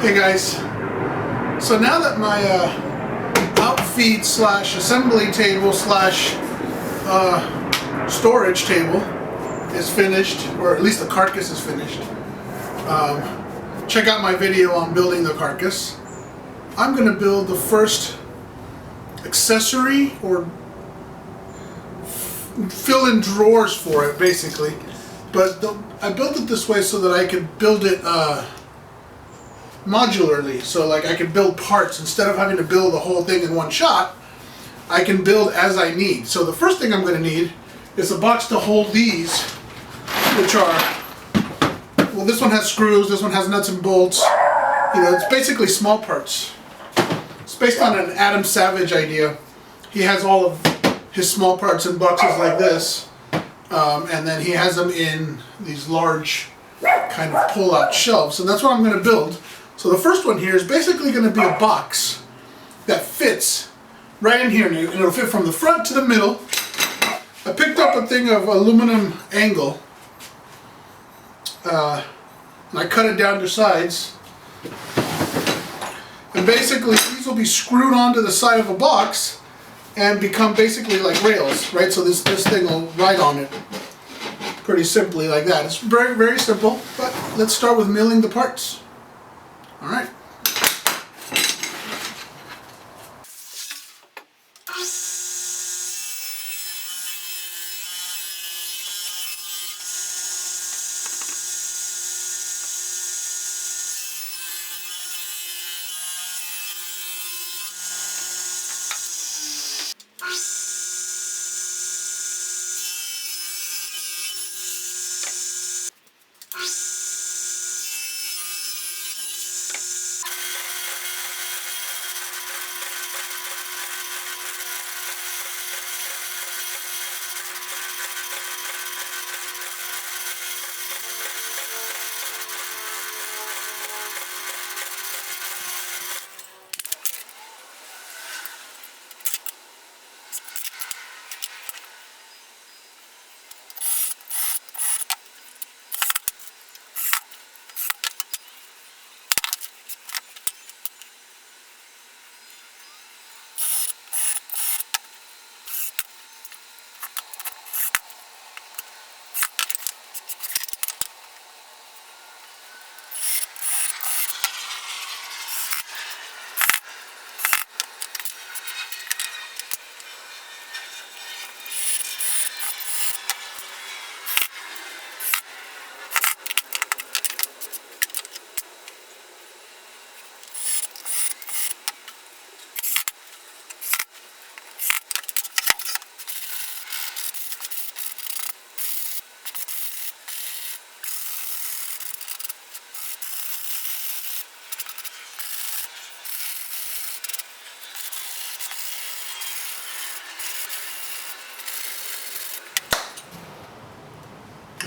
Hey guys, so now that my outfeed slash assembly table slash storage table is finished, or at least the carcass is finished, check out my video on building the carcass. I'm going to build the first accessory or fill in drawers for it basically, but I built it this way so that I could build it modularly, so like I can build parts instead of having to build the whole thing in one shot. I can build as I need. So the first thing I'm going to need is a box to hold these, which are, well, this one has screws, this one has nuts and bolts. You know, it's basically small parts. It's based on an Adam Savage idea. He has all of his small parts in boxes like this, and then he has them in these large kind of pull-out shelves, and that's what I'm going to build. So the first one here is basically going to be a box that fits right in here, and it'll fit from the front to the middle. I picked up a thing of aluminum angle, and I cut it down to size, and basically these will be screwed onto the side of a box and become basically like rails, right? So this thing will ride on it pretty simply like that. It's very, very simple, but let's start with milling the parts. All right.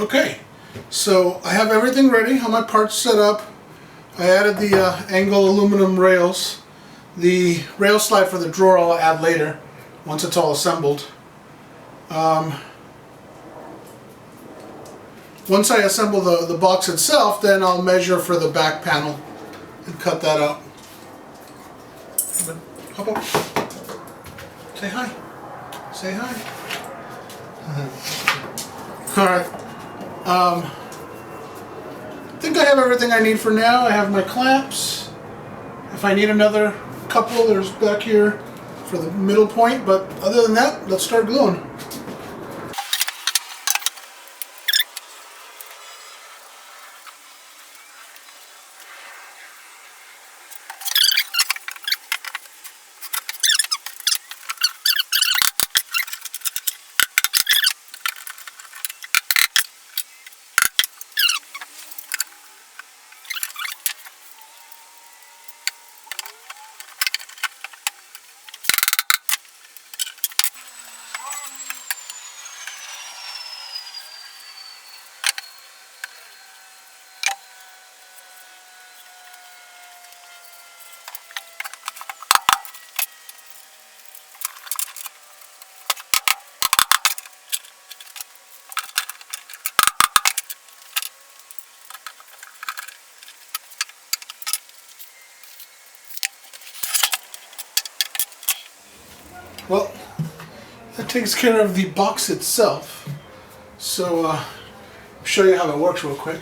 Okay, so I have everything ready, all my parts set up. I added the angle aluminum rails. The rail slide for the drawer I'll add later, once it's all assembled. Once I assemble the box itself, then I'll measure for the back panel and cut that out. But hop up. Say hi. Say hi. All right. I think I have everything I need for now. I have my clamps. If I need another couple, there's back here for the middle point, but other than that, let's start gluing. Well, that takes care of the box itself. So I'll show you how it works real quick.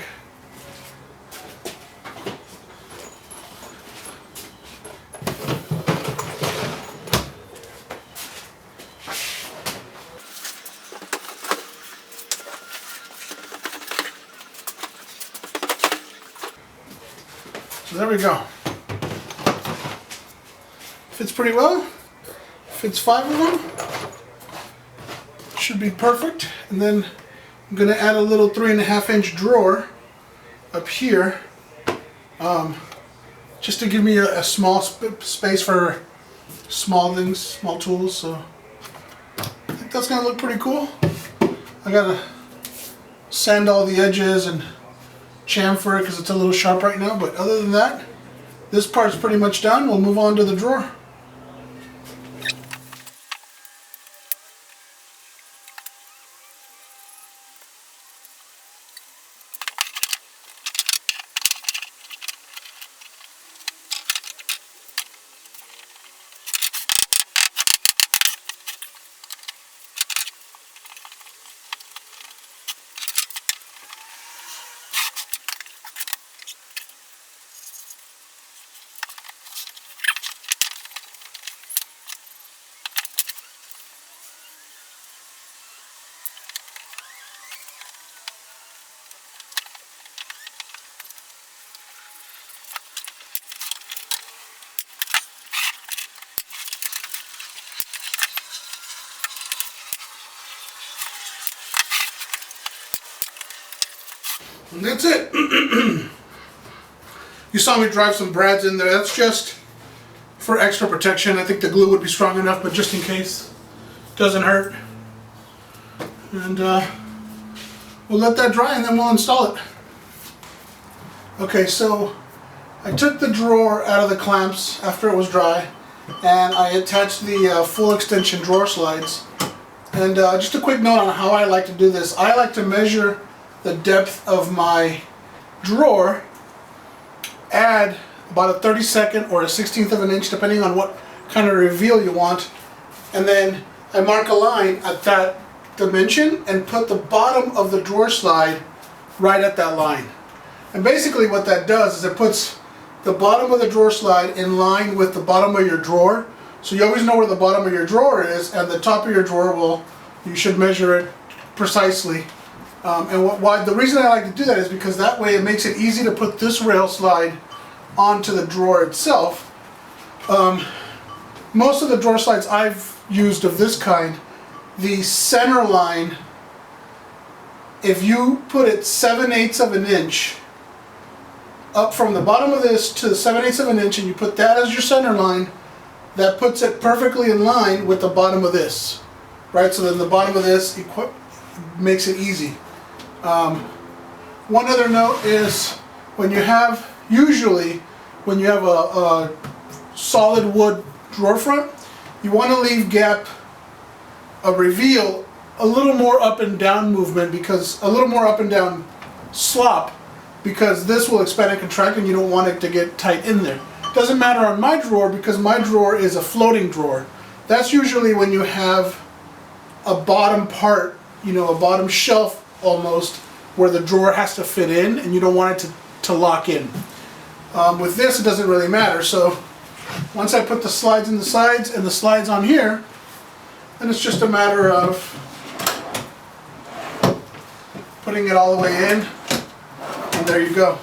So there we go. Fits pretty well. Fits 5 of them. Should be perfect. And then I'm going to add a little 3.5-inch drawer up here, just to give me a small space for small things, small tools. So I think that's going to look pretty cool. I got to sand all the edges and chamfer it because it's a little sharp right now, but other than that, this part's pretty much done. We'll move on to the drawer. And that's it. You saw me drive some brads in there. That's just for extra protection. I think the glue would be strong enough, but just in case, doesn't hurt. And we'll let that dry and then we'll install it. Okay, so I took the drawer out of the clamps after it was dry, and I attached the full extension drawer slides. And just a quick note on how I like to do this. I like to measure the depth of my drawer, add about a 32nd or a 16th of an inch depending on what kind of reveal you want, and then I mark a line at that dimension and put the bottom of the drawer slide right at that line. And basically what that does is it puts the bottom of the drawer slide in line with the bottom of your drawer, so you always know where the bottom of your drawer is, and the top of your drawer you should measure it precisely. The reason I like to do that is because that way it makes it easy to put this rail slide onto the drawer itself. Most of the drawer slides I've used of this kind, the center line, if you put it 7/8 of an inch up from the bottom of this to 7/8 of an inch, and you put that as your center line, that puts it perfectly in line with the bottom of this, right? So then the bottom of this makes it easy. One other note is usually when you have a solid wood drawer front, you want to leave gap a reveal a little more up and down movement, because a little more up and down slop, because this will expand and contract and you don't want it to get tight in there. Doesn't matter on my drawer because my drawer is a floating drawer. That's usually when you have a bottom part, a bottom shelf almost, where the drawer has to fit in and you don't want it to lock in. With this it doesn't really matter, so once I put the slides in the sides and the slides on here, then it's just a matter of putting it all the way in, and there you go.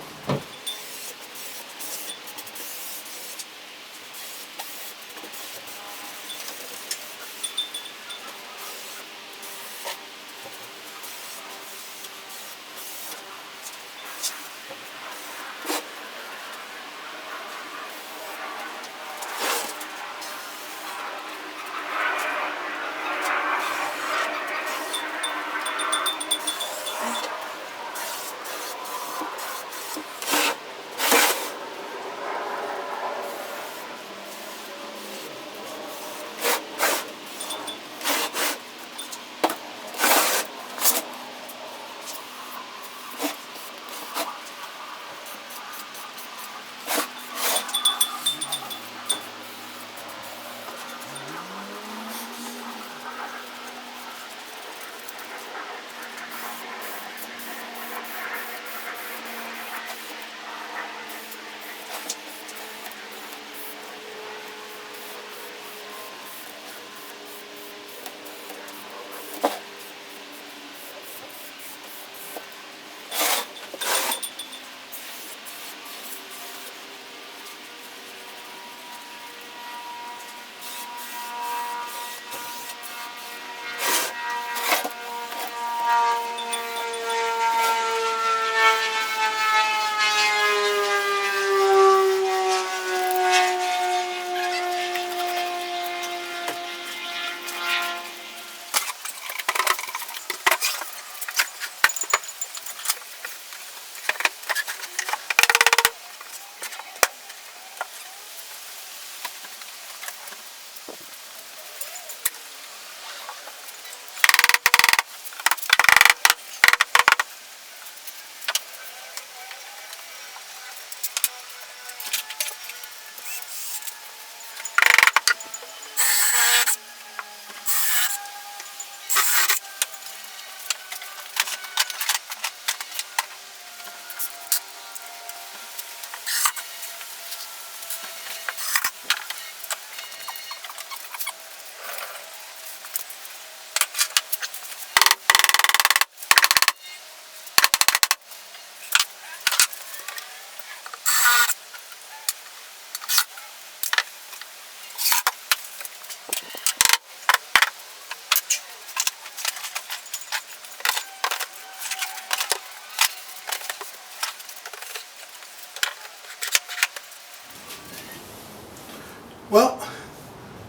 well,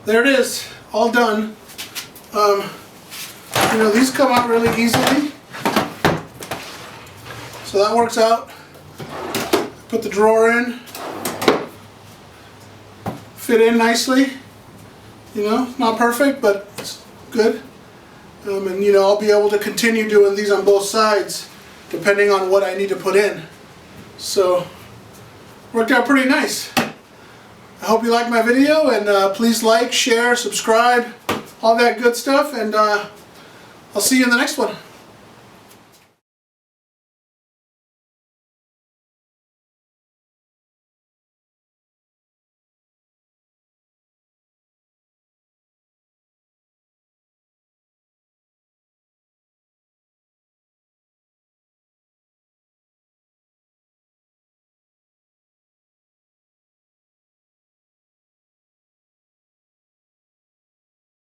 there it is, all done. You know, these come out really easily, so that works out. Put the drawer in, fit in nicely. You know, not perfect, but it's good. And you know, I'll be able to continue doing these on both sides depending on what I need to put in. So, worked out pretty nice. I hope you liked my video, and please like, share, subscribe, all that good stuff, and I'll see you in the next one.